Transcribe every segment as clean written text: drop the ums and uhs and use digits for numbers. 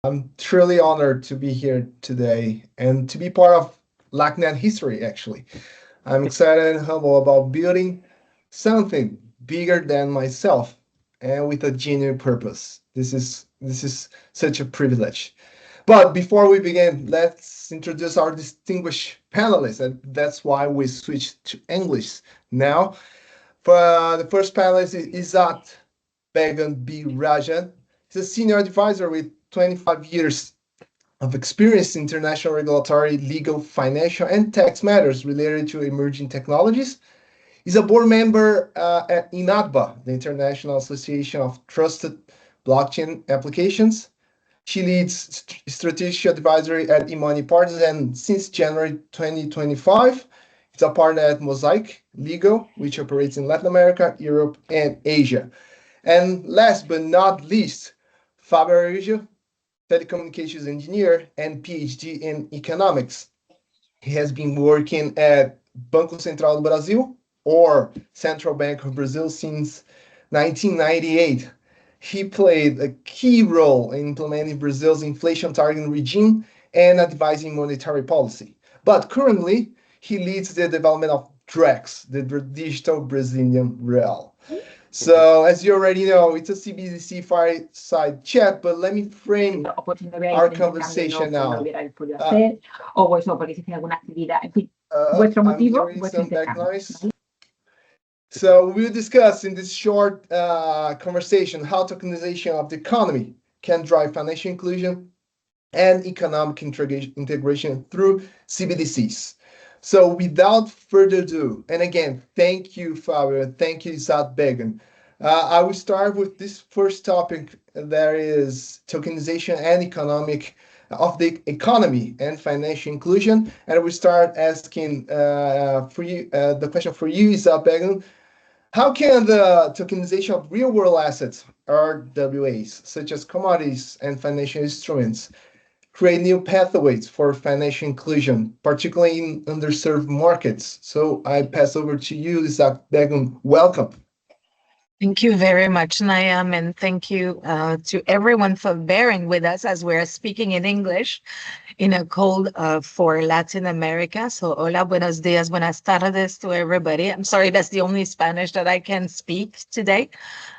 I'm truly honored to be here today and to be part of LACNet history, actually. I'm excited and humble about building something bigger than myself and with a genuine purpose. This is such a privilege. But before we begin, let's introduce our distinguished panelists, and that's why we switched to English now. For the first panelist is Izzat-Begum B. Rajan. He's a senior advisor with 25 years of experience in international regulatory, legal, financial, and tax matters related to emerging technologies. He's a board member at INATBA, the International Association of Trusted Blockchain Applications. She leads strategic advisory at INATBA Partners, and since January 2025, it's a partner at Mosaic Legal, which operates in Latin America, Europe, and Asia. And last but not least, Fabio Araujo, telecommunications engineer and PhD in economics. He has been working at Banco Central do Brasil, or Central Bank of Brazil, since 1998. He played a key role in implementing Brazil's inflation targeting regime and advising monetary policy. But currently, he leads the development of Drex, the digital Brazilian real. So, as you already know, it's a CBDC Fireside Chat, but let me frame our conversation now. I'm hearing some back noise. So we'll discuss in this short conversation how tokenization of the economy can drive financial inclusion and economic integration through CBDCs. So without further ado, and again, thank you, Fabio, thank you, Izzat-Begum. I will start with this first topic, that is tokenization and economic of the economy and financial inclusion. And we start asking for you the question for you, Izzat-Begum. How can the tokenization of real-world assets, RWAs, such as commodities and financial instruments, create new pathways for financial inclusion, particularly in underserved markets? So I pass over to you, Izzat-Begum. Welcome. Thank you very much, Nayam, and thank you to everyone for bearing with us as we're speaking in English in a call for Latin America. So, hola, buenos dias, buenas tardes to everybody. I'm sorry, that's the only Spanish that I can speak today.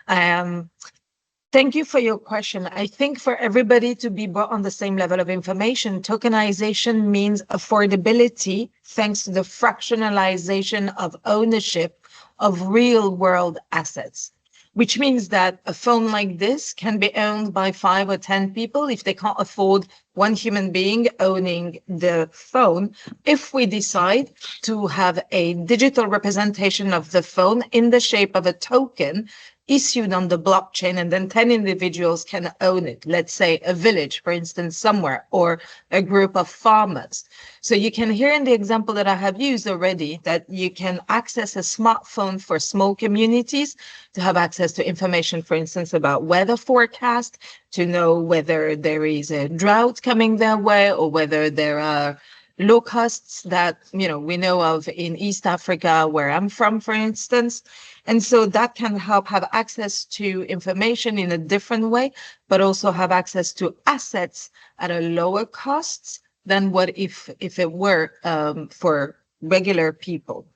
Thank you for your question. I think for everybody to be brought on the same level of information, tokenization means affordability thanks to the fractionalization of ownership of real world assets, which means that a phone like this can be owned by 5 or 10 people if they can't afford one human being owning the phone. If we decide to have a digital representation of the phone in the shape of a token issued on the blockchain, and then 10 individuals can own it, let's say a village, for instance, somewhere, or a group of farmers. So you can hear in the example that I have used already that you can access a smartphone for small communities to have access to information, for instance, about weather forecast, to know whether there is a drought coming their way or whether there are locusts that we know of in East Africa, where I'm from, for instance. And so that can help have access to information in a different way, but also have access to assets at a lower costs than what if it were for regular people.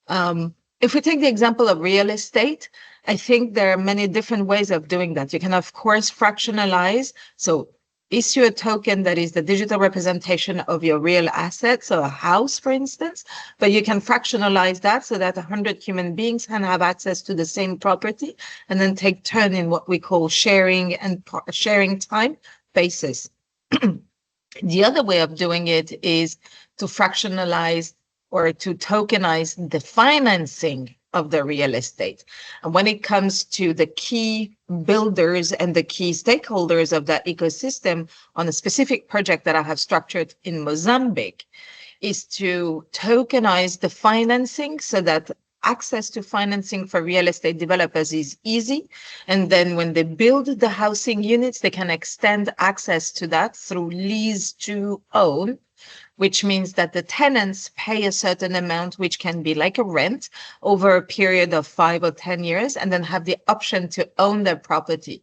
If we take the example of real estate, I think there are many different ways of doing that. You can, of course, fractionalize. So issue a token that is the digital representation of your real assets, so a house, for instance, but you can fractionalize that so that 100 human beings can have access to the same property and then take turn in what we call sharing and sharing time basis. The other way of doing it is to fractionalize or to tokenize the financing of the real estate. And when it comes to the key builders and the key stakeholders of that ecosystem on a specific project that I have structured in Mozambique, is to tokenize the financing so that access to financing for real estate developers is easy. And then when they build the housing units, they can extend access to that through lease to own which means that the tenants pay a certain amount, which can be like a rent over a period of 5 or 10 years, and then have the option to own their property.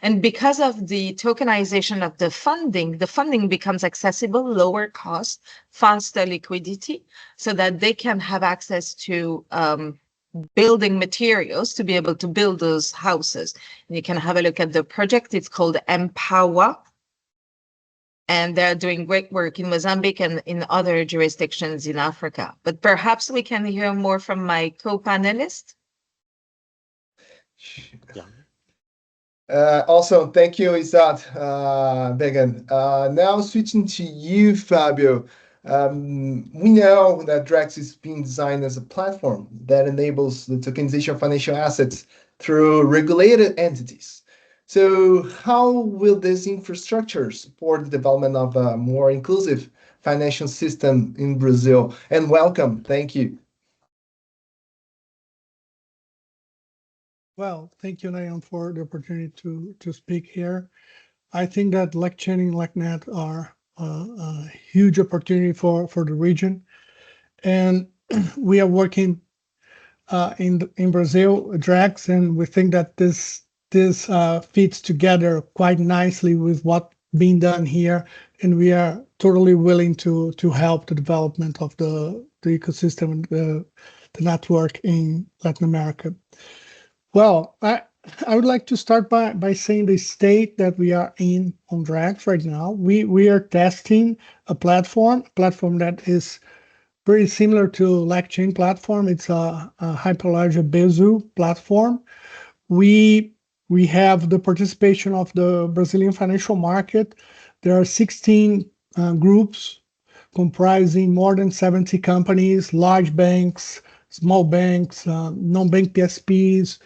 And because of the tokenization of the funding becomes accessible, lower cost, faster liquidity, so that they can have access to building materials to be able to build those houses. And you can have a look at the project. It's called Empower. And they're doing great work in Mozambique and in other jurisdictions in Africa. But perhaps we can hear more from my co-panelist. Also, thank you, Izzat-Begum. Now switching to you, Fabio. We know that Drex is being designed as a platform that enables the tokenization of financial assets through regulated entities. So how will this infrastructure support the development of a more inclusive financial system in Brazil? And welcome. Thank you. Well, thank you, Nayam, for the opportunity to speak here. I think that LACChain and LACNet are a huge opportunity for the region. And we are working in Brazil, Drex, and we think that this fits together quite nicely with what's being done here, and we are totally willing to help the development of the ecosystem and the network in Latin America. Well, I would like to start by saying the state that we are in on Drex right now. We are testing a platform that is very similar to LACChain platform. It's a Hyperledger Besu platform. We have the participation of the Brazilian financial market. There are 16 groups comprising more than 70 companies, large banks, small banks, non-bank PSPs,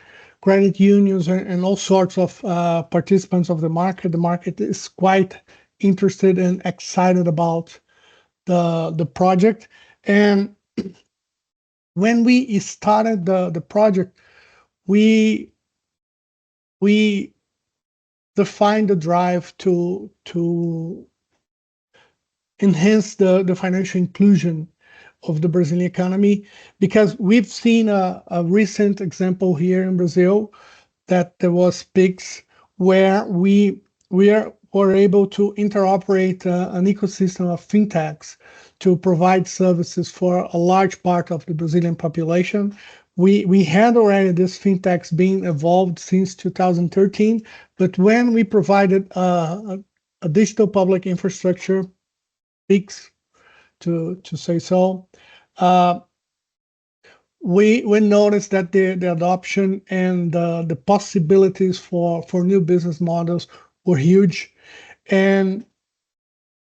credit unions, and all sorts of participants of the market. The market is quite interested and excited about the project. And when we started the project, we defined the drive to enhance the financial inclusion of the Brazilian economy, because we've seen a recent example here in Brazil that there was Pix, where we were able to interoperate an ecosystem of fintechs to provide services for a large part of the Brazilian population. We had already this fintechs being evolved since 2013, but when we provided a digital public infrastructure, Pix, to say so, we noticed that the adoption and the possibilities for new business models were huge. And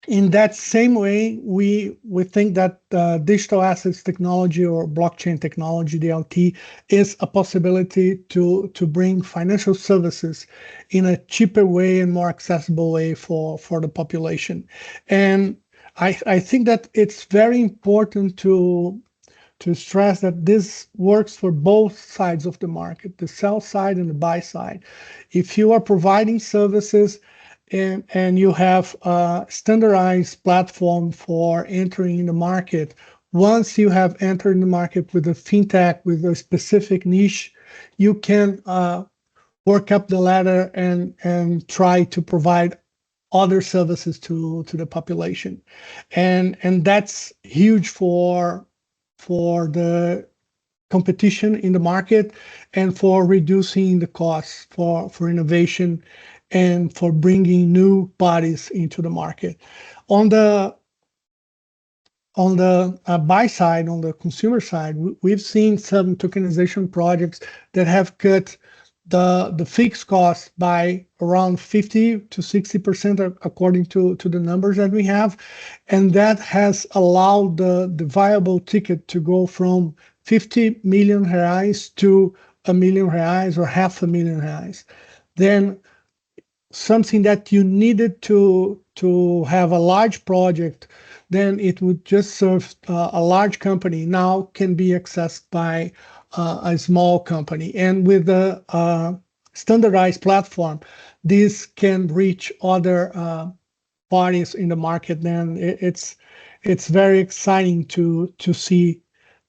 in that same way, we think that digital assets technology or blockchain technology, DLT, is a possibility to bring financial services in a cheaper way and more accessible way for the population. And I think that it's very important to stress that this works for both sides of the market, the sell side and the buy side. If you are providing services and you have a standardized platform for entering the market, once you have entered the market with a fintech, with a specific niche, you can work up the ladder and try to provide other services to the population. And that's huge for the competition in the market and for reducing the costs for innovation and for bringing new bodies into the market. On the buy side, on the consumer side, we've seen some tokenization projects that have cut the fixed cost by around 50 to 60% according to the numbers that we have. And that has allowed the viable ticket to go from 50 million reais to a million reais or 500,000 reais. Then something that you needed to have a large project, then it would just serve a large company, now can be accessed by a small company. And with a standardized platform, this can reach other parties in the market. Then it's very exciting to see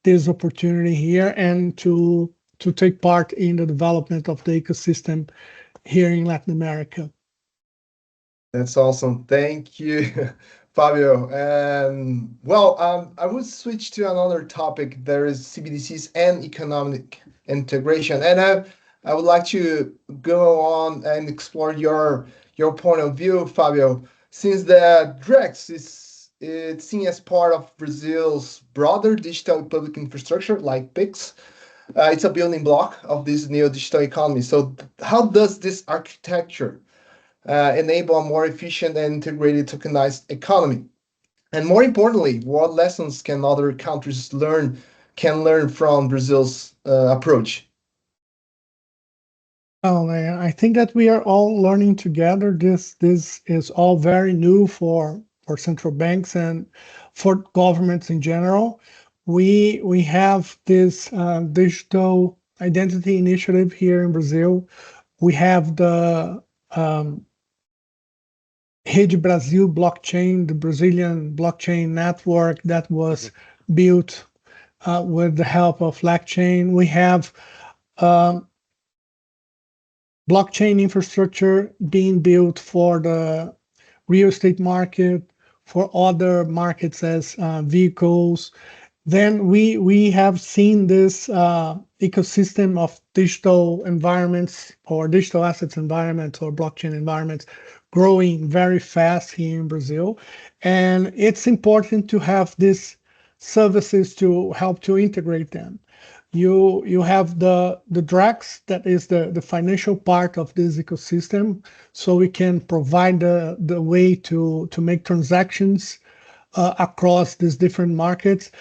this opportunity here and to take part in the development of the ecosystem here in Latin America. That's awesome. Thank you, Fabio. And well, I would switch to another topic. There is CBDCs and economic integration, and I would like to go on and explore your point of view, Fabio. Since the Drex is it's seen as part of Brazil's broader digital public infrastructure, like PIX, it's a building block of this new digital economy. So, how does this architecture enable a more efficient and integrated tokenized economy? And more importantly, what lessons can other countries learn from Brazil's approach? Oh, I think that we are all learning together. This is all very new for central banks and for governments in general. We have this digital identity initiative here in Brazil. We have the Rede Brasil blockchain, the Brazilian blockchain network that was built with the help of LACChain. We have blockchain infrastructure being built for the real estate market, for other markets as vehicles. Then we have seen this ecosystem of digital environments or digital assets environments or blockchain environments growing very fast here in Brazil. And it's important to have these services to help to integrate them. You have the Drex, that is the financial part of this ecosystem, so we can provide the way to make transactions across these different markets.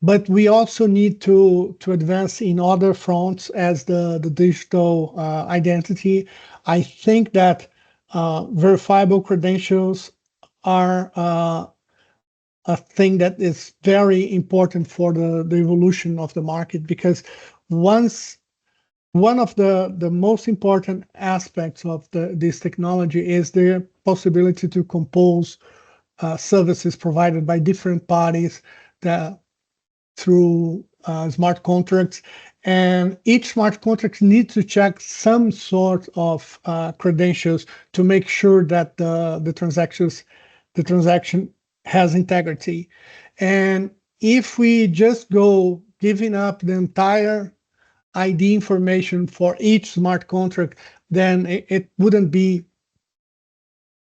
But we also need to advance in other fronts as the digital identity. I think that verifiable credentials are a thing that is very important for the evolution of the market, because one of the most important aspects of this technology is the possibility to compose services provided by different parties that through smart contracts, and each smart contract needs to check some sort of credentials to make sure that the transaction has integrity. And if we just go giving up the entire ID information for each smart contract, then it wouldn't be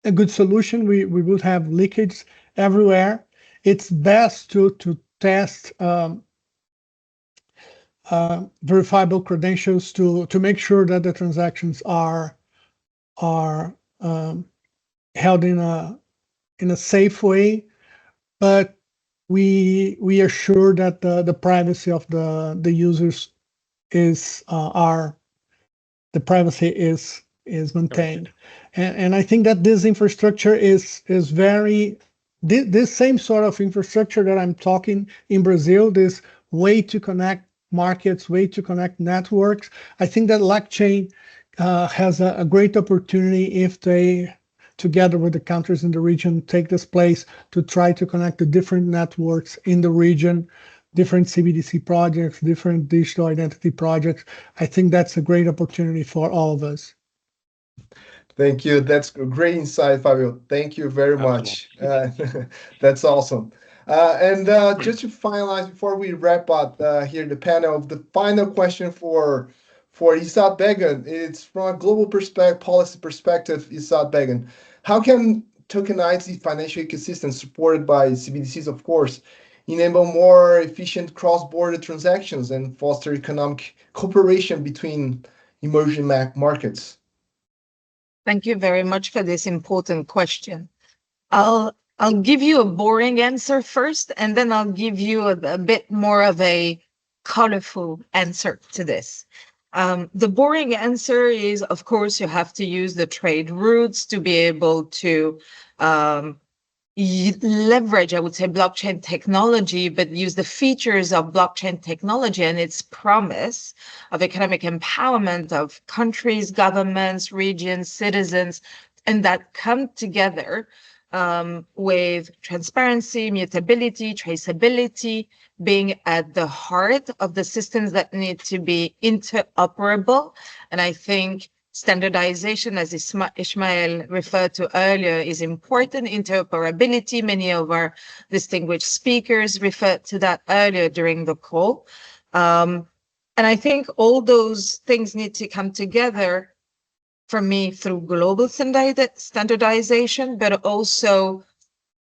a good solution. We would have leakage everywhere. It's best to test verifiable credentials to make sure that the transactions are held in a safe way, but we are sure that the privacy of the users is maintained. And I think that this infrastructure is very this same sort of infrastructure that I'm talking in Brazil, this way to connect markets, way to connect networks. I think that LACChain has a great opportunity if they, together with the countries in the region, take this place to try to connect the different networks in the region, different CBDC projects, different digital identity projects. I think that's a great opportunity for all of us. Thank you. That's a great insight, Fabio. Thank you very much. That's awesome. And just to finalize, before we wrap up here the panel, the final question for Izzat-Begum, it's from a global policy perspective, Izzat-Begum. How can tokenized financial ecosystem supported by CBDCs, of course, enable more efficient cross-border transactions and foster economic cooperation between emerging markets? Thank you very much for this important question. I'll give you a boring answer first, and then I'll give you a bit more of a colorful answer to this. The boring answer is, of course, you have to use the trade routes to be able to leverage, I would say, blockchain technology, but use the features of blockchain technology and its promise of economic empowerment of countries, governments, regions, citizens, and that come together with transparency, mutability, traceability being at the heart of the systems that need to be interoperable. And I think standardization, as Ishmael referred to earlier, is important. Interoperability, many of our distinguished speakers referred to that earlier during the call. And I think all those things need to come together for me through global standardization, but also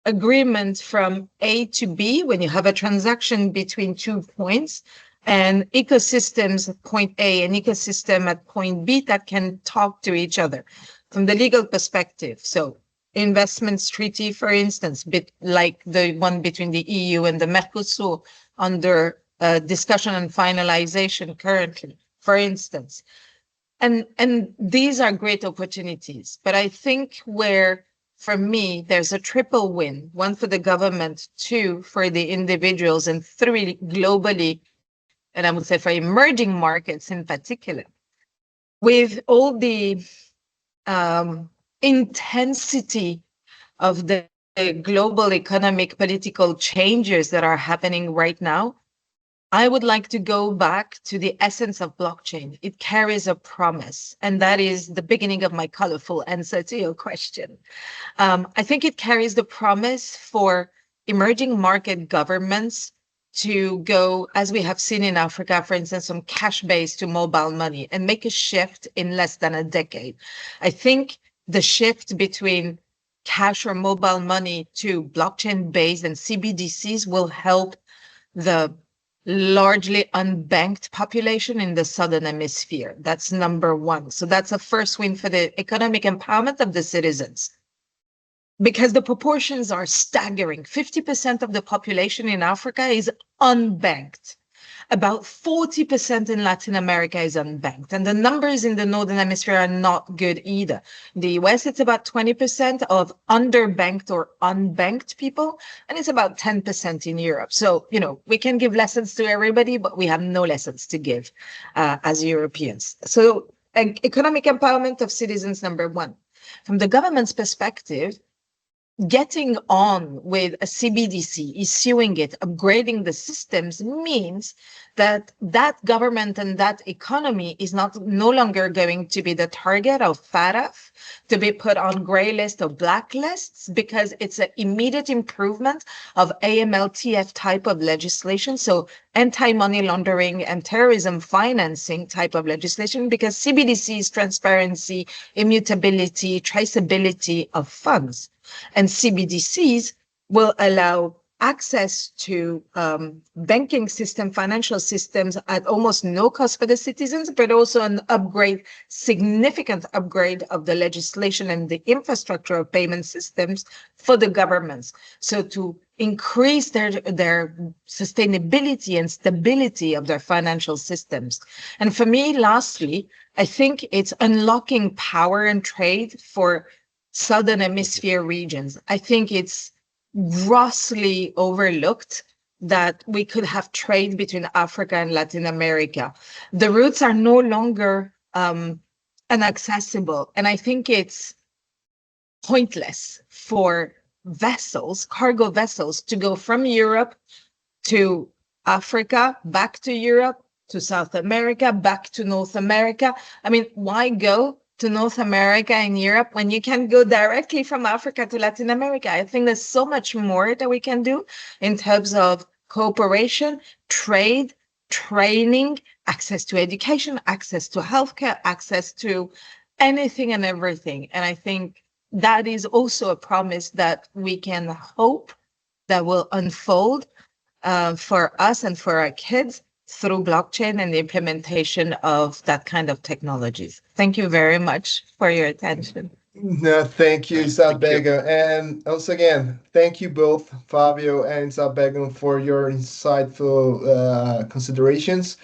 agreement from A to B when you have a transaction between 2 points, and ecosystems at point A and ecosystem at point B that can talk to each other from the legal perspective. So investments treaty, for instance, like the one between the EU and the Mercosur under discussion and finalization currently, for instance. And these are great opportunities. But I think where, for me, there's a triple win, one for the government, two for the individuals, and three globally, and I would say for emerging markets in particular, with all the intensity of the global economic political changes that are happening right now, I would like to go back to the essence of blockchain. It carries a promise, and that is the beginning of my colorful answer to your question. I think it carries the promise for emerging market governments to go, as we have seen in Africa, for instance, from cash-based to mobile money and make a shift in less than a decade. I think the shift between cash or mobile money to blockchain-based and CBDCs will help the largely unbanked population in the Southern Hemisphere. That's number one. So that's a first win for the economic empowerment of the citizens, because the proportions are staggering. 50% of the population in Africa is unbanked. About 40% in Latin America is unbanked. And the numbers in the Northern Hemisphere are not good either. In the US, it's about 20% of underbanked or unbanked people, and it's about 10% in Europe. So, we can give lessons to everybody, but we have no lessons to give as Europeans. So economic empowerment of citizens, number one. From the government's perspective, getting on with a CBDC, issuing it, upgrading the systems means that that government and that economy is no longer going to be the target of FATF, to be put on gray list or black lists, because it's an immediate improvement of AML/TF type of legislation. So anti-money laundering and terrorism financing type of legislation, because CBDC is transparency, immutability, traceability of funds. And CBDCs will allow access to banking system, financial systems at almost no cost for the citizens, but also an upgrade, significant upgrade of the legislation and the infrastructure of payment systems for the governments. So to increase their sustainability and stability of their financial systems. And for me, lastly, I think it's unlocking power and trade for Southern Hemisphere regions. I think it's grossly overlooked that we could have trade between Africa and Latin America. The routes are no longer inaccessible, and I think it's pointless for vessels, cargo vessels, to go from Europe to Africa, back to Europe, to South America, back to North America. I mean, why go to North America and Europe when you can go directly from Africa to Latin America? I think there's so much more that we can do in terms of cooperation, trade, training, access to education, access to healthcare, access to anything and everything. And I think that is also a promise that we can hope that will unfold for us and for our kids through blockchain and the implementation of that kind of technologies. Thank you very much for your attention. No, thank you, Izzat-Begum. And once again, thank you both, Fabio and Izzat-Begum, for your insightful considerations.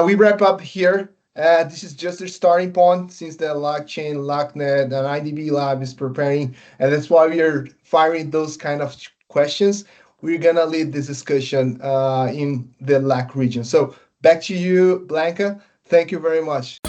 We wrap up here. This is just a starting point, since the LACChain LACNet and IDB Lab is preparing, and that's why we are firing those kind of questions. We're gonna lead this discussion in the LAC region. So back to you, Blanca. Thank you very much.